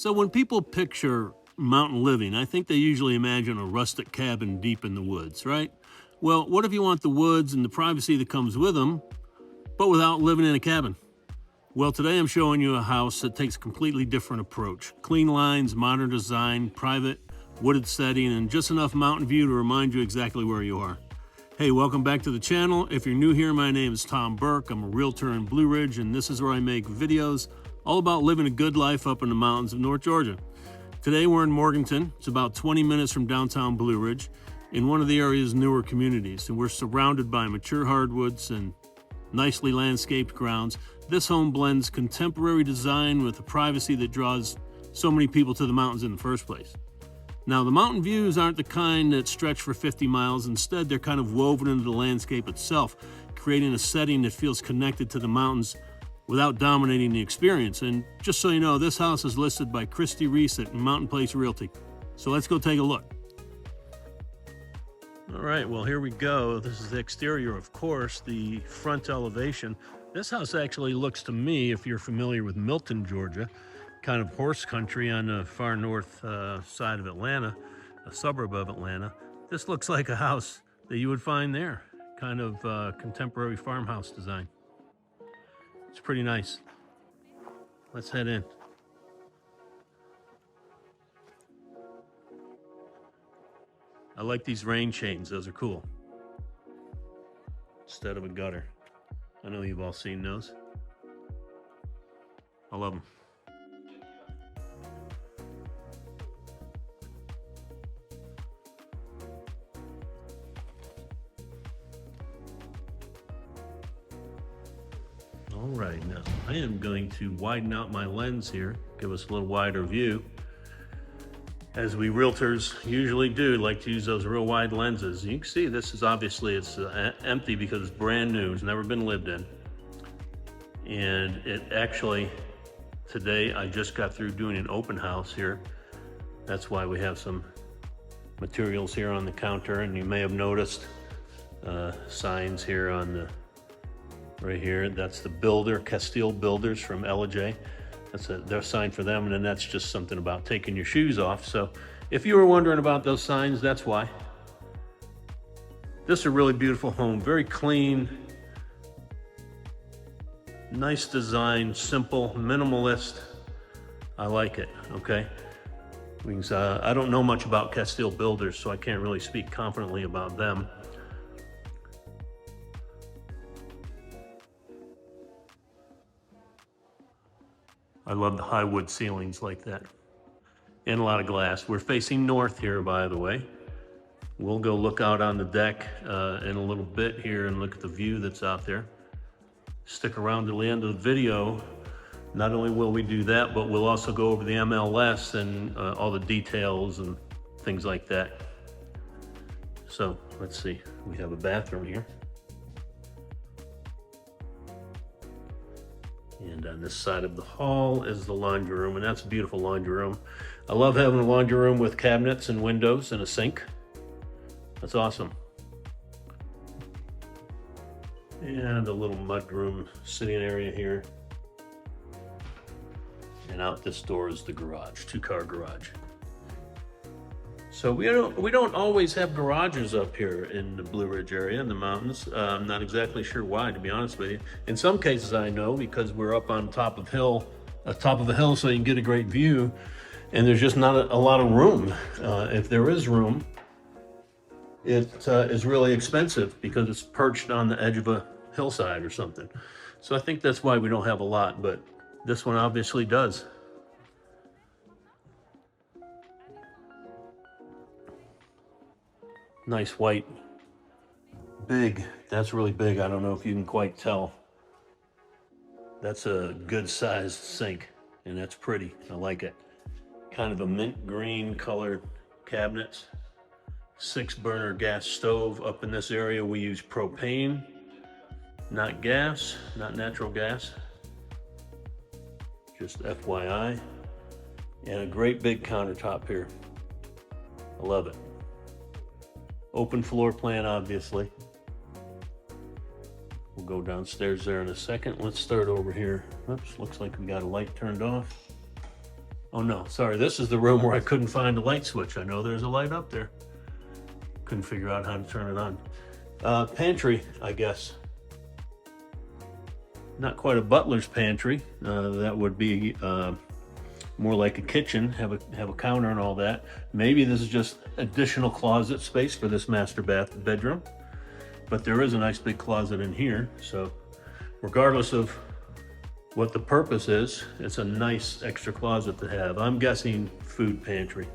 So when people picture mountain living, I think they usually imagine a rustic cabin deep in the woods, right? Well, what if you want the woods and the privacy that comes with them, but without living in a cabin? Well, today I'm showing you a house that takes a completely different approach. Clean lines, modern design, private, wooded setting, and just enough mountain view to remind you exactly where you are. Hey, welcome back to the channel. If you're new here, my name is Tom Burke. I'm a realtor in Blue Ridge, and this is where I make videos all about living a good life up in the mountains of North Georgia. Today we're in Morganton. It's about 20 minutes from downtown Blue Ridge in one of the area's newer communities, and we're surrounded by mature hardwoods and nicely landscaped grounds. This home blends contemporary design with the privacy that draws so many people to the mountains in the first place. Now, the mountain views aren't the kind that stretch for 50 miles. Instead, they're kind of woven into the landscape itself, creating a setting that feels connected to the mountains without dominating the experience. And just so you know, this house is listed by Christy Reese at Mountain Place Realty. So let's go take a look. All right, well, here we go. This is the exterior, of course, the front elevation. This house actually looks to me, if you're familiar with Milton, Georgia, kind of horse country on the far north side of Atlanta, a suburb of Atlanta. This looks like a house that you would find there, kind of contemporary farmhouse design. It's pretty nice. Let's head in. I like these rain chains, those are cool. Instead of a gutter. I know you've all seen those. I love them. All right, now I am going to widen out my lens here, give us a little wider view. As we realtors usually do, like to use those real wide lenses. You can see this is obviously, it's empty because it's brand new, it's never been lived in. And it actually, today I just got through doing an open house here. That's why we have some materials here on the counter, and you may have noticed signs here on the right here. That's the builder, Castile Builders from Ellijay. That's their sign for them, and then that's just something about taking your shoes off. So if you were wondering about those signs, that's why. This is a really beautiful home, very clean, nice design, simple, minimalist. I like it, okay? Because I don't know much about Castile Builders, so I can't really speak confidently about them. I love the high wood ceilings like that. And a lot of glass. We're facing north here, by the way. We'll go look out on the deck in a little bit here and look at the view that's out there. Stick around till the end of the video. Not only will we do that, but we'll also go over the MLS and all the details and things like that. So let's see, we have a bathroom here. And on this side of the hall is the laundry room, and that's a beautiful laundry room. I love having a laundry room with cabinets and windows and a sink. That's awesome. And a little mudroom sitting area here. And out this door is the garage, two-car garage. So we don't always have garages up here in the Blue Ridge area in the mountains. I'm not exactly sure why, to be honest with you. In some cases I know, because we're up on top of a hill so you can get a great view, and there's just not a lot of room. If there is room, it is really expensive because it's perched on the edge of a hillside or something. So I think that's why we don't have a lot, but this one obviously does. Nice white, big, that's really big. I don't know if you can quite tell. That's a good sized sink, and that's pretty, I like it. Kind of a mint green colored cabinets. 6-burner gas stove. Up in this area we use propane, not gas, not natural gas. Just FYI. And a great big countertop here. I love it. Open floor plan, obviously. We'll go downstairs there in a second. Let's start over here. Oops, looks like we got a light turned off. Oh no, sorry, this is the room where I couldn't find the light switch. I know there's a light up there. Couldn't figure out how to turn it on. Pantry, I guess. Not quite a butler's pantry. That would be more like a kitchen, have a counter and all that. Maybe this is just additional closet space for this master bedroom. But there is a nice big closet in here, so regardless of what the purpose is, it's a nice extra closet to have. I'm guessing food pantry.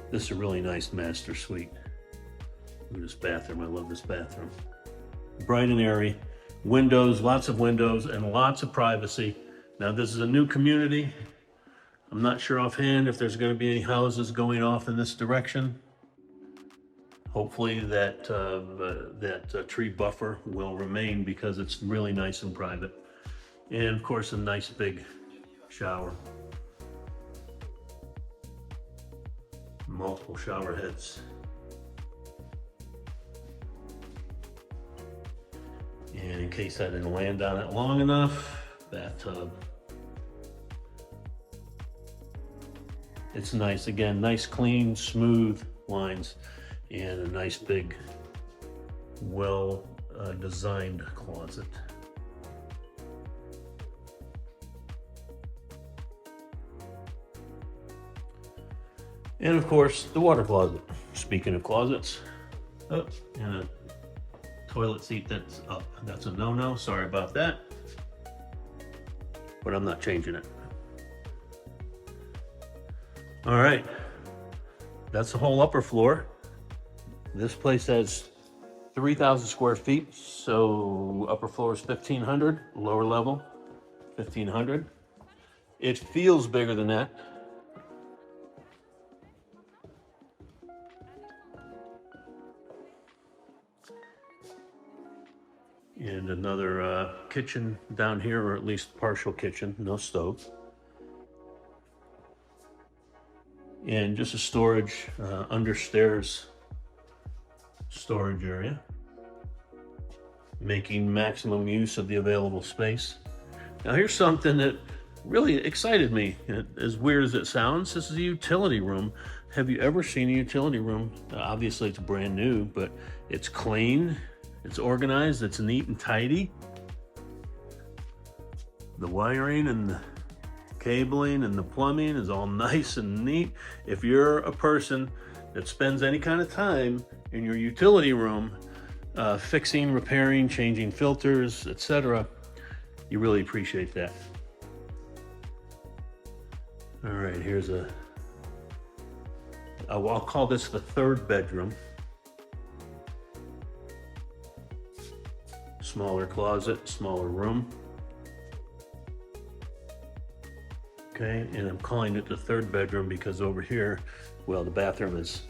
This is a really nice master suite. Look at this bathroom. I love this bathroom. Bright and airy. Windows, lots of windows, and lots of privacy. Now, this is a new community. I'm not sure offhand if there's going to be any houses going off in this direction. Hopefully that tree buffer will remain because it's really nice and private. And of course, a nice big shower. Multiple shower heads. And in case I didn't land on it long enough, bathtub. It's nice, again, nice, clean, smooth lines, and a nice big, well designed closet. And of course, the water closet. Speaking of closets, oh, and a toilet seat that's up. That's a no-no, sorry about that. But I'm not changing it. All right, that's the whole upper floor. This place has 3,000 square feet, so upper floor is 1,500, lower level, 1,500. It feels bigger than that. And another kitchen down here, or at least partial kitchen, no stove. And just a storage, under stairs storage area. Making maximum use of the available space. Now here's something that really excited me. As weird as it sounds, this is a utility room. Have you ever seen a utility room? Obviously it's brand new, but it's clean. It's organized, it's neat and tidy. The wiring and the cabling and the plumbing is all nice and neat. If you're a person that spends any kind of time in your utility room, fixing, repairing, changing filters, etc., you really appreciate that. All right, here's I'll call this the third bedroom. Smaller closet, smaller room. Okay, and I'm calling it the third bedroom because over here, well, the bathroom is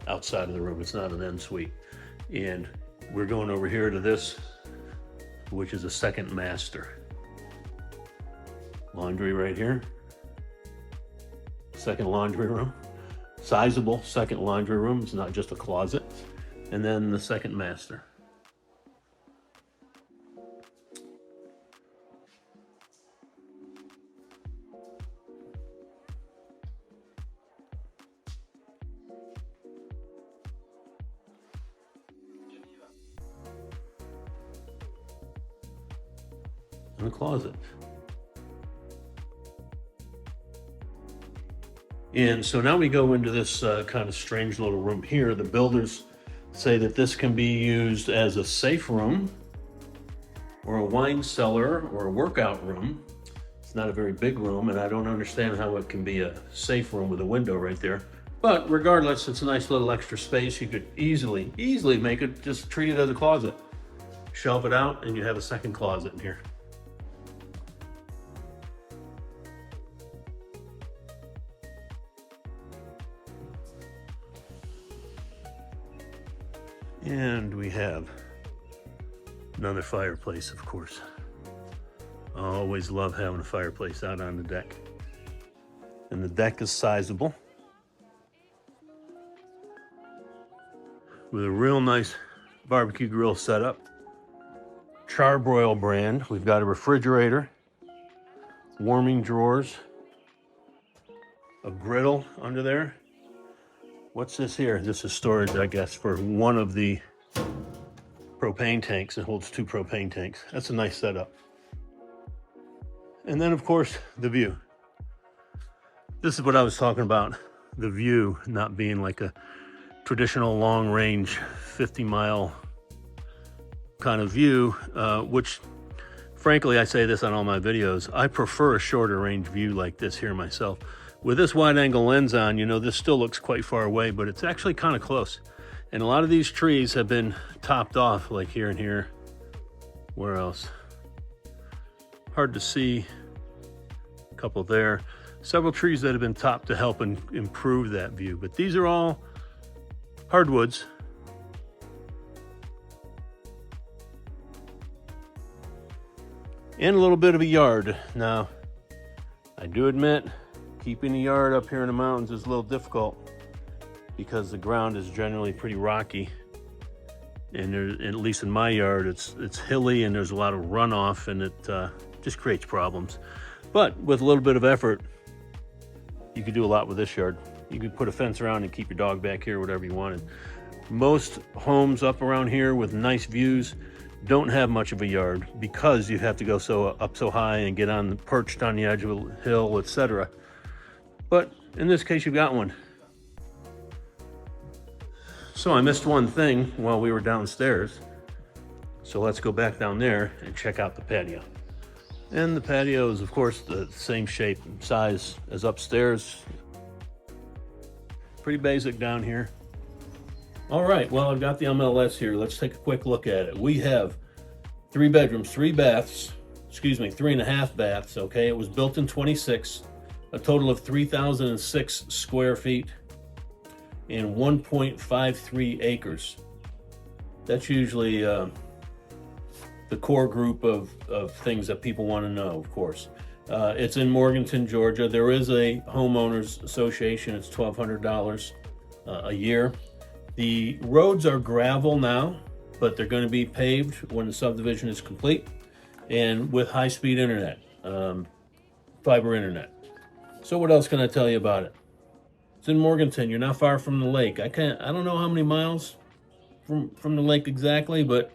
outside of the room. It's not an ensuite. And we're going over here to this, which is a second master. Laundry right here. Second laundry room. Sizable second laundry room. It's not just a closet. And then the second master. And the closet. And so now we go into this kind of strange little room here. The builders say that this can be used as a safe room or a wine cellar or a workout room. It's not a very big room, and I don't understand how it can be a safe room with a window right there. But regardless, it's a nice little extra space. You could easily make it, just treat it as a closet. Shelve it out and you have a second closet in here. And we have another fireplace, of course. I always love having a fireplace out on the deck. And the deck is sizable, with a real nice barbecue grill setup. Charbroil brand. We've got a refrigerator, warming drawers, a griddle under there. What's this here? This is storage, I guess, for one of the propane tanks. It holds 2 propane tanks. That's a nice setup. And then, of course, the view. This is what I was talking about, the view not being like a traditional long-range 50-mile kind of view, which, frankly, I say this on all my videos, I prefer a shorter range view like this here myself. With this wide-angle lens on, you know, this still looks quite far away, but it's actually kind of close. And a lot of these trees have been topped off, like here and here. Where else? Hard to see. A couple there. Several trees that have been topped to help improve that view. But these are all hardwoods. And a little bit of a yard. Now, I do admit, keeping a yard up here in the mountains is a little difficult because the ground is generally pretty rocky. And at least in my yard, it's hilly and there's a lot of runoff, and it just creates problems. But with a little bit of effort, you could do a lot with this yard. You could put a fence around and keep your dog back here, whatever you wanted. Most homes up around here with nice views don't have much of a yard because you have to go up so high and get perched on the edge of a hill, etc. But in this case, you've got one. So I missed one thing while we were downstairs. So let's go back down there and check out the patio. And the patio is, of course, the same shape and size as upstairs. Pretty basic down here. All right, well, I've got the MLS here. Let's take a quick look at it. We have 3 bedrooms, 3 baths, 3.5 baths, okay? It was built in 26, a total of 3,006 square feet and 1.53 acres. That's usually the core group of things that people want to know, of course. It's in Morganton, Georgia. There is a homeowners association. It's $1,200 a year. The roads are gravel now, but they're going to be paved when the subdivision is complete, and with high-speed internet, fiber internet. So what else can I tell you about it? It's in Morganton. You're not far from the lake. I don't know how many miles from the lake exactly, but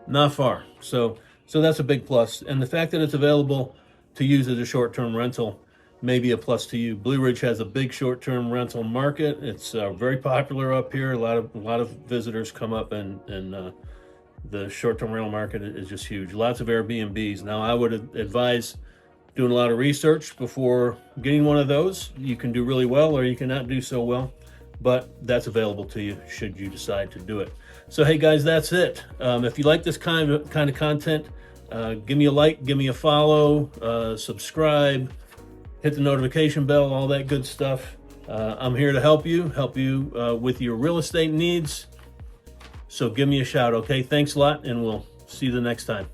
not far. So that's a big plus. And the fact that it's available to use as a short-term rental may be a plus to you. Blue Ridge has a big short-term rental market. It's very popular up here. A lot of visitors come up, and the short-term rental market is just huge. Lots of Airbnbs. Now, I would advise doing a lot of research before getting one of those. You can do really well, or you cannot do so well, but that's available to you should you decide to do it. So hey guys, that's it. If you like this kind of content, give me a like, give me a follow, subscribe, hit the notification bell, all that good stuff. I'm here to help you with your real estate needs. So give me a shout, okay? Thanks a lot, and we'll see you the next time.